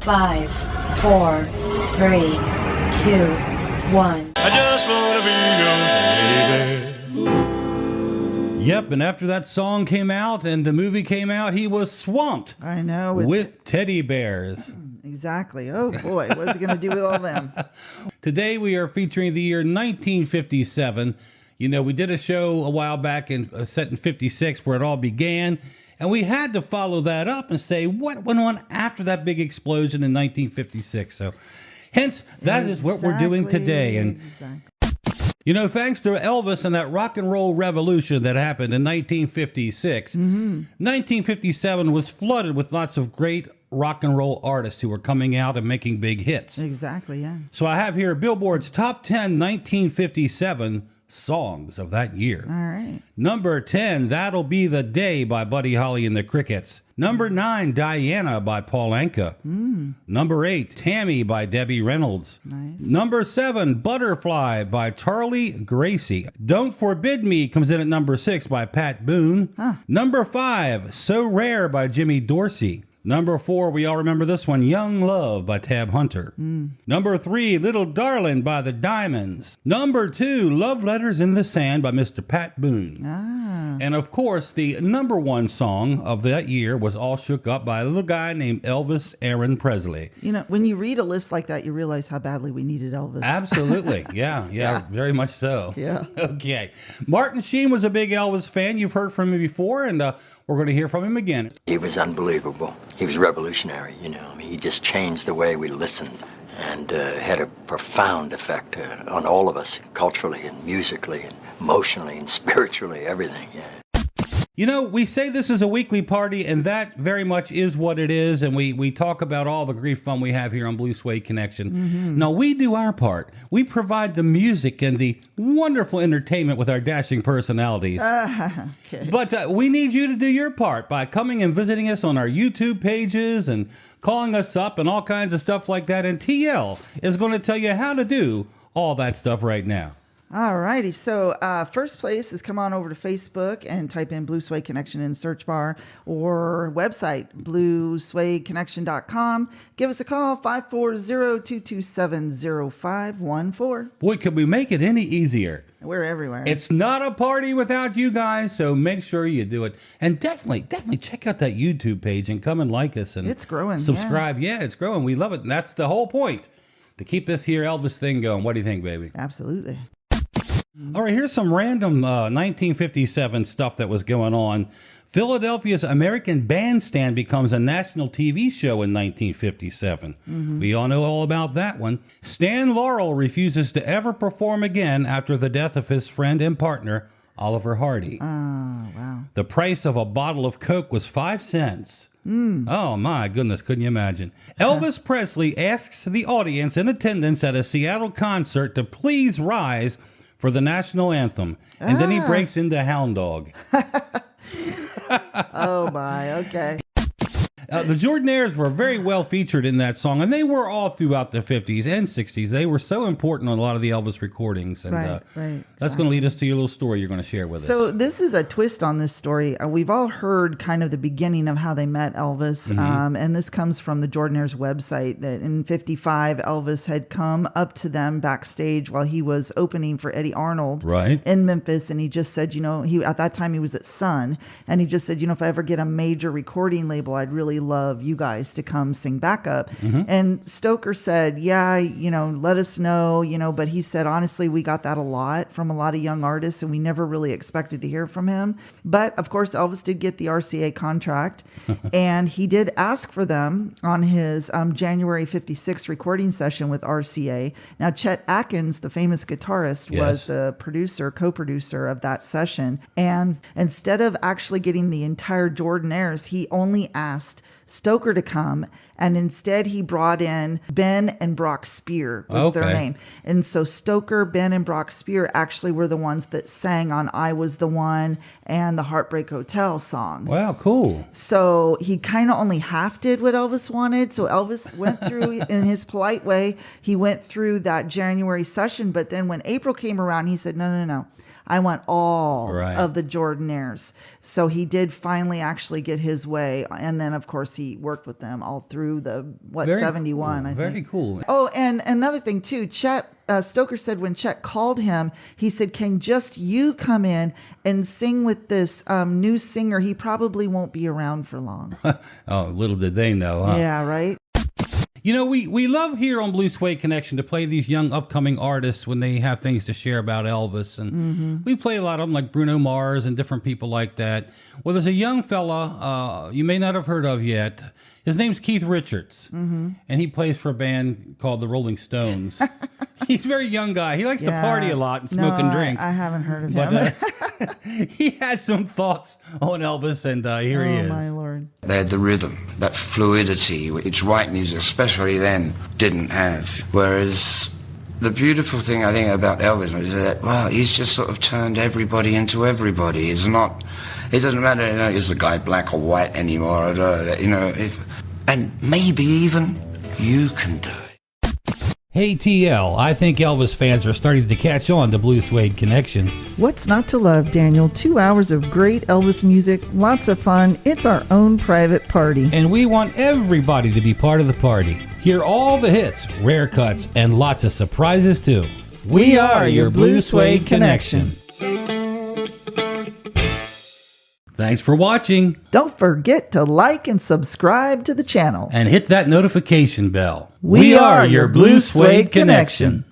5, 4, 3, 2, 1. I just want to be yours, baby. Yep, and after that song came out and the movie came out, he was swamped. I know. With teddy bears. Exactly. Oh, boy. What's he going to do with all them? Today we are featuring the year 1957. You know, we did a show a while back set in 56 where it all began. And we had to follow that up and say what went on after that big explosion in 1956. So hence, that is what we're doing today. And you know, thanks to Elvis and that rock and roll revolution that happened in 1956, 1957 was flooded with lots of great rock and roll artists who were coming out and making big hits. Exactly, yeah. So I have here Billboard's Top 10 1957 songs of that year. All right. Number 10, That'll Be the Day by Buddy Holly and the Crickets. Number 9, Diana by Paul Anka. Number 8, Tammy by Debbie Reynolds. Nice. Number 7, Butterfly by Charlie Gracie. Don't Forbid Me comes in at number 6 by Pat Boone. Number 5, So Rare by Jimmy Dorsey. Number 4, we all remember this one, Young Love by Tab Hunter. Number 3, Little Darlin' by the Diamonds. Number 2, Love Letters in the Sand by Mr. Pat Boone. And of course, the number 1 song of that year was All Shook Up by a little guy named Elvis Aaron Presley. You know, when you read a list like that, you realize how badly we needed Elvis. Absolutely. Yeah, very much so. Yeah. Okay. Martin Sheen was a big Elvis fan. You've heard from him before, and we're going to hear from him again. He was unbelievable. He was revolutionary, you know. I mean, he just changed the way we listened and had a profound effect on all of us, culturally and musically and emotionally and spiritually, everything, yeah. You know, we say this is a weekly party, and that very much is what it is, and we talk about all the grief fun we have here on Blue Suede Connection. Now, we do our part. We provide the music and the wonderful entertainment with our dashing personalities. Okay. But we need you to do your part by coming and visiting us on our YouTube pages and calling us up and all kinds of stuff like that, and TL is going to tell you how to do all that stuff right now. All righty. So first place is come on over to Facebook and type in Blue Suede Connection in the search bar, or website, bluesuedeconnection.com. Give us a call, 540-227-0514. Boy, could we make it any easier? We're everywhere. It's not a party without you guys, so make sure you do it. And definitely check out that YouTube page and come and like us. And it's growing. Subscribe. Yeah, it's growing. We love it. And that's the whole point, to keep this here Elvis thing going. What do you think, baby? Absolutely. All right, here's some random 1957 stuff that was going on. Philadelphia's American Bandstand becomes a national TV show in 1957. We all know all about that one. Stan Laurel refuses to ever perform again after the death of his friend and partner, Oliver Hardy. Oh, wow. The price of a bottle of Coke was 5 cents. Oh, my goodness, couldn't you imagine? Elvis Presley asks the audience in attendance at a Seattle concert to please rise for the national anthem. And then he breaks into Hound Dog. Oh, my. Okay. The Jordanaires were very well featured in that song, and they were all throughout the 50s and 60s. They were so important on a lot of the Elvis recordings. And Right. That's going to lead us to your little story you're going to share with us. So this is a twist on this story. We've all heard kind of the beginning of how they met Elvis, and this comes from the Jordanaires website, that in 55, Elvis had come up to them backstage while he was opening for Eddie Arnold in Memphis, and he just said, you know, at that time he was at Sun, and he just said, you know, if I ever get a major recording label, I'd really love you guys to come sing backup. And Stoker said, yeah, you know, let us know, you know, but he said, honestly, we got that a lot from a lot of young artists, and we never really expected to hear from him. But of course, Elvis did get the RCA contract, and he did ask for them on his January 56 recording session with RCA. Now, Chet Atkins, the famous guitarist, was the co-producer of that session. And instead of actually getting the entire Jordanaires, he only asked Stoker to come, and instead he brought in Ben and Brock Spear was their name. And so Stoker, Ben, and Brock Spear actually were the ones that sang on I Was the One and the Heartbreak Hotel song. Wow, cool. So he kind of only half did what Elvis wanted. So Elvis went through, in his polite way, he went through that January session, but then when April came around, he said, no. I want all Right. of the Jordanaires. So he did finally actually get his way. And then, of course, he worked with them all through the, Very 71, cool. I Very think. cool. Oh, and another thing, too, Chet Stoker said when Chet called him, he said, can just you come in and sing with this new singer? He probably won't be around for long. Oh, little did they know, huh? Yeah, right? You know, we love here on Blue Suede Connection to play these young upcoming artists when they have things to share about Elvis. And we play a lot of them, like Bruno Mars and different people like that. Well, there's a young fella you may not have heard of yet. His name's Keith Richards, and he plays for a band called the Rolling Stones. He's a very young guy. He likes to party a lot and smoke and drink. I haven't heard of him. But he had some thoughts on Elvis, and here he is. Oh, my Lord. They had the rhythm, that fluidity, which white music, especially then, didn't have. Whereas the beautiful thing I think about Elvis is that, well, he's just sort of turned everybody into everybody. It's not, it doesn't matter, is the guy black or white anymore, and maybe even you can do it. Hey TL, I think Elvis fans are starting to catch on to Blue Suede Connection. What's not to love, Daniel? 2 hours of great Elvis music, lots of fun. It's our own private party. And we want everybody to be part of the party. Hear all the hits, rare cuts, and lots of surprises too. We are your Blue Suede Connection. Thanks for watching. Don't forget to like and subscribe to the channel. And hit that notification bell. We are your Blue Suede Connection.